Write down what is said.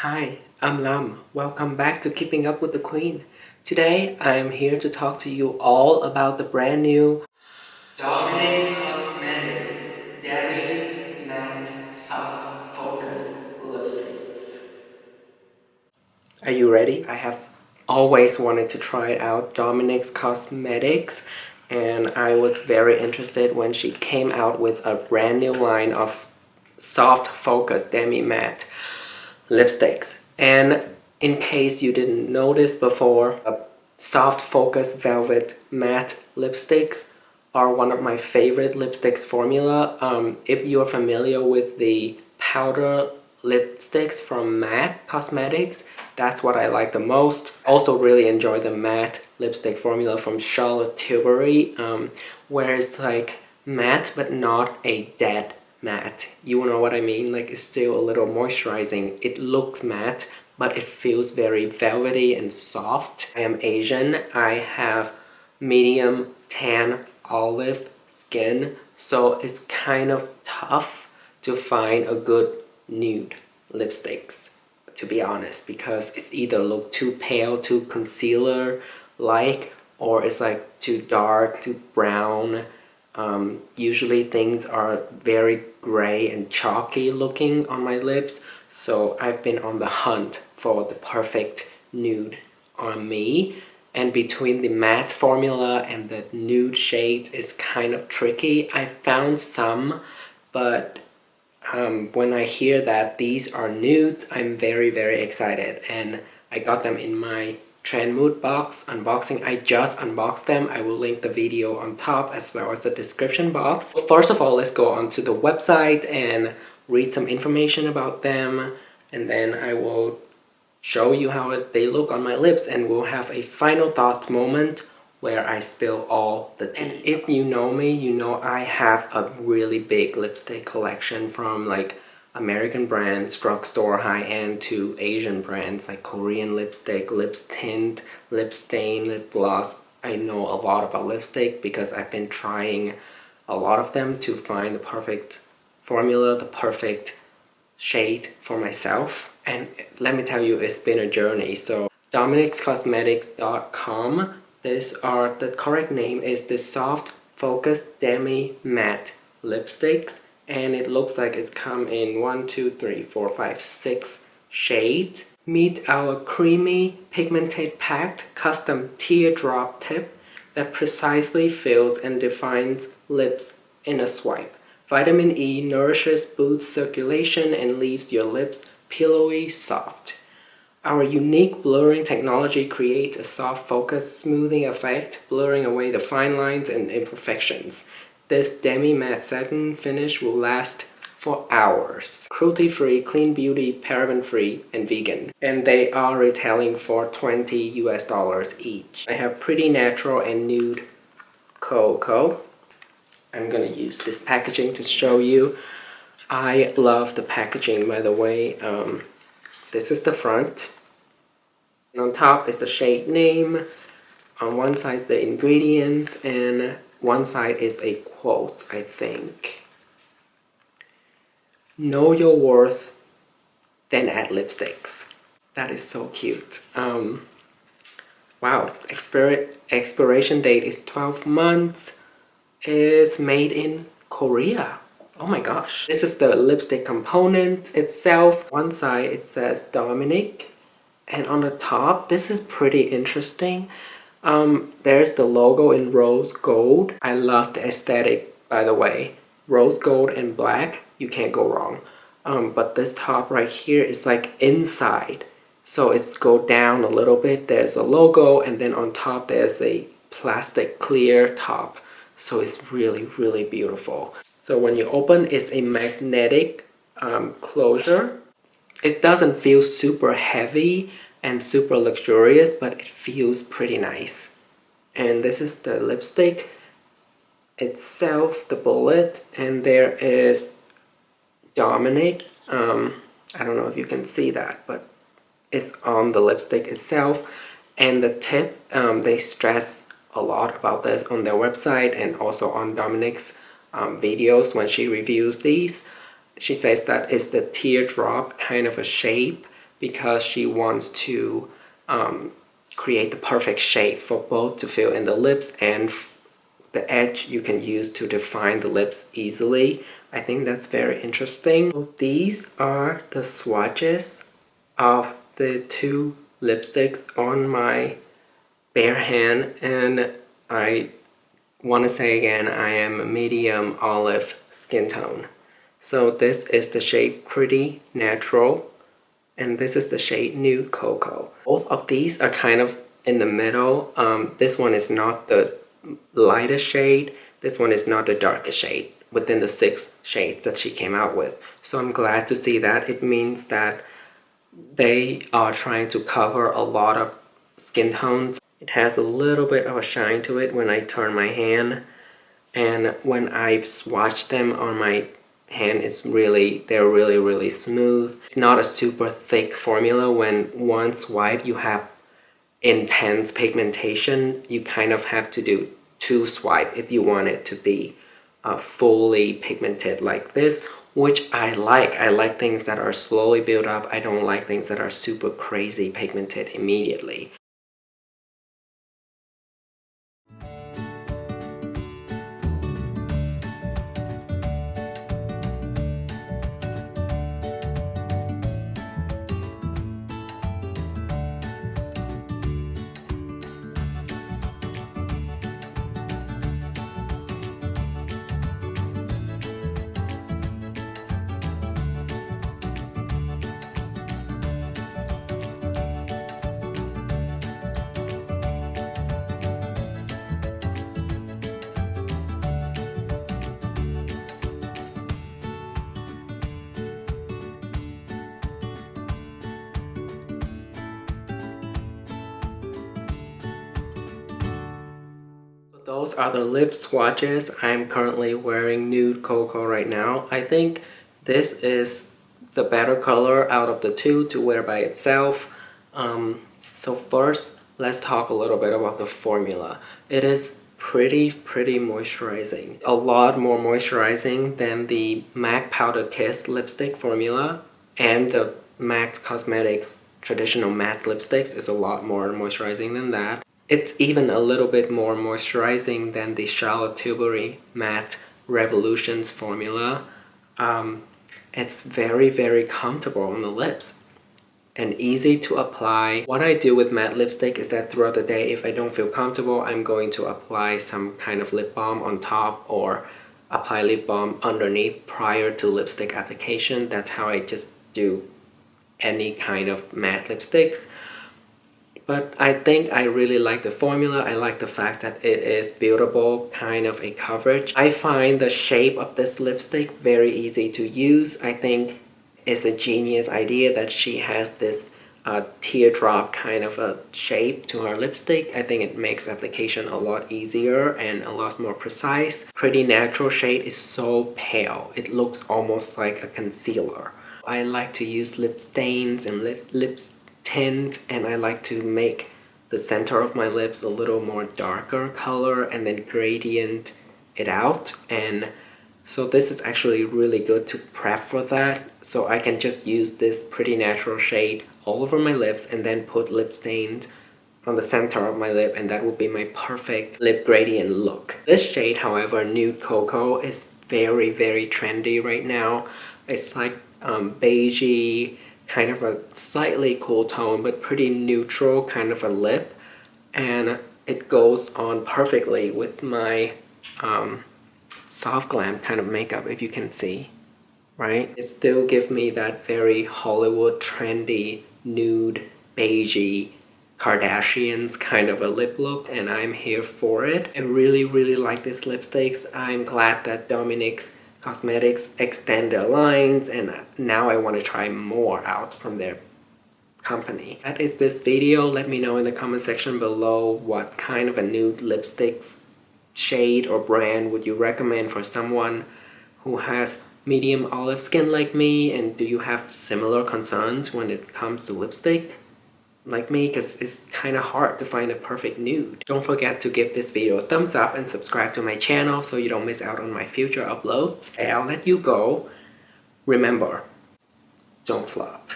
Hi, I'm Lam. Welcome back to Keeping Up with the Queen. Today, I am here to talk to you all about the brand new Dominique Cosmetics Demi-Matte Soft Focus Lipsticks. Are you ready? I have always wanted to try out Dominique's Cosmetics, and I was very interested when she came out with a brand new line of soft focus demi-matte lipsticks. And in case you didn't notice before, soft focus velvet matte lipsticks are one of my favorite lipsticks formula. If you're familiar with the powder lipsticks from MAC Cosmetics, that's what I like the most. Also really enjoy the matte lipstick formula from Charlotte Tilbury, where it's like matte but not a dead matte. You know what I mean? Like it's still a little moisturizing. It looks matte, but it feels very velvety and soft. I am Asian. I have medium tan olive skin, so it's kind of tough to find a good nude lipsticks, to be honest, because it's either look too pale, too concealer like, or it's like too dark, too brown. Usually things are very gray and chalky looking on my lips, so I've been on the hunt for the perfect nude on me. And between the matte formula and the nude shade is kind of tricky. I found some, but when I hear that these are nudes, I'm very excited, and I got them in my Trend Mood box unboxing. I just unboxed them. I will link the video on top as well as the description box. First of all, let's go onto the website and read some information about them, and then I will show you how they look on my lips, and we'll have a final thoughts moment where I spill all the tea. And if you know me, you know I have a really big lipstick collection from like American brands, drugstore, high-end, to Asian brands like Korean lipstick, lip tint, lip stain, lip gloss. I know a lot about lipstick because I've been trying a lot of them to find the perfect formula, the perfect shade for myself. And let me tell you, it's been a journey. So dominicscosmetics.com, the correct name is the Soft Focus Demi Matte Lipsticks, and it looks like it's come in 6 shades. Meet our creamy pigmented packed custom teardrop tip that precisely fills and defines lips in a swipe. Vitamin E nourishes, boosts circulation, and leaves your lips pillowy soft. Our unique blurring technology creates a soft focus smoothing effect, blurring away the fine lines and imperfections. This demi-matte satin finish will last for hours. Cruelty-free, clean beauty, paraben-free, and vegan. And they are retailing for $20 each. I have Pretty Natural and Nude Cocoa. I'm gonna use this packaging to show you. I love the packaging, by the way. This is the front. And on top is the shade name. On one side is the ingredients, and one side is a quote, I think. Know your worth, then add lipsticks. That is so cute. Wow, expiration date is 12 months. Is made in Korea. Oh my gosh. This is the lipstick component itself. One side it says Dominique, and on the top, this is pretty interesting. There's the logo in rose gold. I love the aesthetic, by the way. Rose gold and black, you can't go wrong. But this top right here is like inside. So it's go down a little bit. There's a logo, and then on top there's a plastic clear top. So it's really beautiful. So when you open, it's a magnetic closure. It doesn't feel super heavy and super luxurious, but it feels pretty nice. And this is the lipstick itself, the bullet, and there is Dominique. I don't know if you can see that, but it's on the lipstick itself. And the tip, they stress a lot about this on their website and also on Dominique's videos when she reviews these. She says that it's the teardrop kind of a shape because she wants to create the perfect shape for both to fill in the lips and the edge you can use to define the lips easily. I think that's very interesting. So these are the swatches of the two lipsticks on my bare hand, and I want to say again, I am a medium olive skin tone. So this is the shade Pretty Natural, and this is the shade Nude Cocoa. Both of these are kind of in the middle. This one is not the lightest shade. This one is not the darkest shade within the 6 shades that she came out with. So I'm glad to see that. It means that they are trying to cover a lot of skin tones. It has a little bit of a shine to it when I turn my hand, and when I swatch them on my hand, they're really smooth. It's not a super thick formula. When one swipe you have intense pigmentation, you kind of have to do 2 swipes if you want it to be fully pigmented like this, which I like. I like things that are slowly built up. I don't like things that are super crazy pigmented immediately. Those are the lip swatches. I'm currently wearing Nude Cocoa right now. I think this is the better color out of the two to wear by itself. So first, let's talk a little bit about the formula. It is pretty moisturizing. A lot more moisturizing than the MAC Powder Kiss lipstick formula, and the MAC Cosmetics traditional matte lipsticks is a lot more moisturizing than that. It's even a little bit more moisturizing than the Charlotte Tilbury Matte Revolutions formula. It's very comfortable on the lips and easy to apply. What I do with matte lipstick is that throughout the day, if I don't feel comfortable, I'm going to apply some kind of lip balm on top or apply lip balm underneath prior to lipstick application. That's how I just do any kind of matte lipsticks. But I think I really like the formula. I like the fact that it is buildable, kind of a coverage. I find the shape of this lipstick very easy to use. I think it's a genius idea that she has this teardrop kind of a shape to her lipstick. I think it makes application a lot easier and a lot more precise. Pretty Natural shade is so pale. It looks almost like a concealer. I like to use lip stains and lip tint, and I like to make the center of my lips a little more darker color and then gradient it out. And so this is actually really good to prep for that. So I can just use this Pretty Natural shade all over my lips and then put lip stains on the center of my lip, and that would be my perfect lip gradient look. This shade, however, Nude Cocoa, is very trendy right now. It's like beigey, kind of a slightly cool tone, but pretty neutral kind of a lip, and it goes on perfectly with my soft glam kind of makeup, if you can see, right? It still gives me that very Hollywood trendy nude beigey Kardashians kind of a lip look, and I'm here for it. I really like these lipsticks. I'm glad that Dominique's Cosmetics extend their lines, and now I want to try more out from their company. That is this video. Let me know in the comment section below what kind of a nude lipsticks shade or brand would you recommend for someone who has medium olive skin like me, and do you have similar concerns when it comes to lipstick like me, because it's kind of hard to find a perfect nude. Don't forget to give this video a thumbs up and subscribe to my channel so you don't miss out on my future uploads. Okay, I'll let you go. Remember, don't flop.